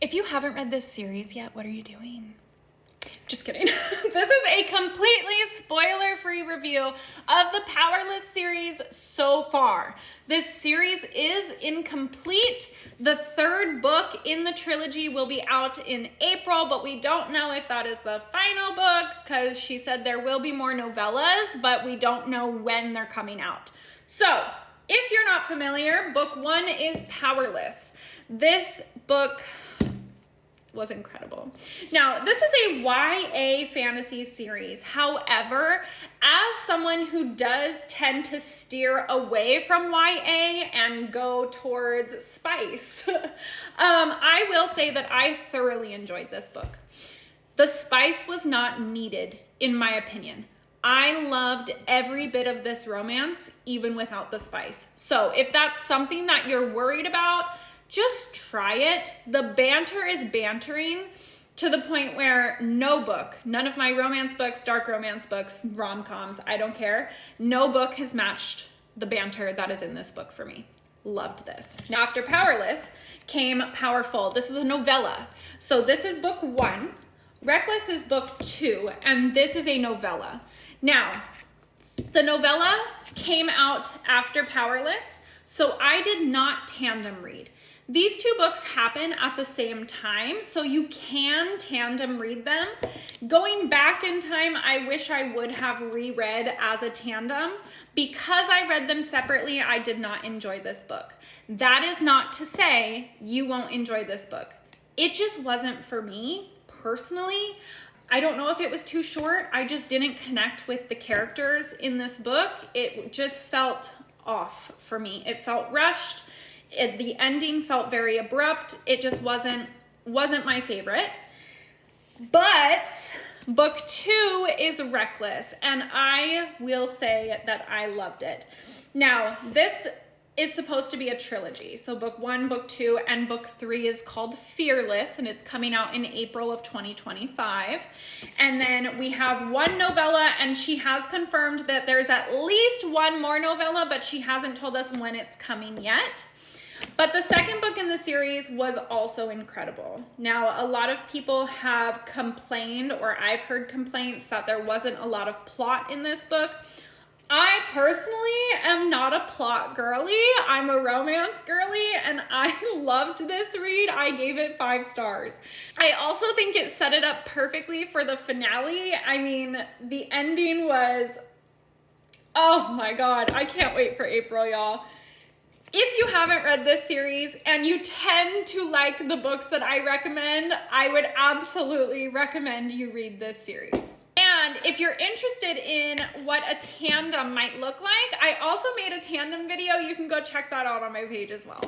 If you haven't read this series yet, what are you doing? Just kidding. This is a completely spoiler-free review of the Powerless series so far. This series is incomplete. The third book in the trilogy will be out in April, but we don't know if that is the final book because she said there will be more novellas, but we don't know when they're coming out. So, if you're not familiar, book one is Powerless. This book was incredible. Now, this is a YA fantasy series. However, as someone who does tend to steer away from YA and go towards spice, I will say that I thoroughly enjoyed this book. The spice was not needed, in my opinion. I loved every bit of this romance, even without the spice. So if that's something that you're worried about, just try it. The banter is bantering to the point where no book, none of my romance books, dark romance books, rom-coms, I don't care. No book has matched the banter that is in this book for me. Loved this. Now, after Powerless came Powerful. This is a novella. So this is book one. Reckless is book two, and this is a novella. Now, the novella came out after Powerless, so I did not tandem read. These two books happen at the same time, so you can tandem read them. Going back in time, I wish I would have reread as a tandem. Because I read them separately, I did not enjoy this book. That is not to say you won't enjoy this book. It just wasn't for me, personally. I don't know if it was too short. I just didn't connect with the characters in this book. It just felt off for me. It felt rushed. The ending felt very abrupt. It just wasn't my favorite. But book two is Reckless, and I will say that I loved it. Now, this is supposed to be a trilogy. So book one, book two, and book three is called Fearless, and it's coming out in April of 2025. And then we have one novella, and she has confirmed that there's at least one more novella, but she hasn't told us when it's coming yet. But the second book in the series was also incredible. Now, a lot of people have complained, or I've heard complaints that there wasn't a lot of plot in this book. I personally am not a plot girly. I'm a romance girly, and I loved this read. I gave it 5 stars. I also think it set it up perfectly for the finale. I mean, the ending was, oh my God, I can't wait for April, y'all. If you haven't read this series and you tend to like the books that I recommend, I would absolutely recommend you read this series. And if you're interested in what a tandem might look like, I also made a tandem video. You can go check that out on my page as well.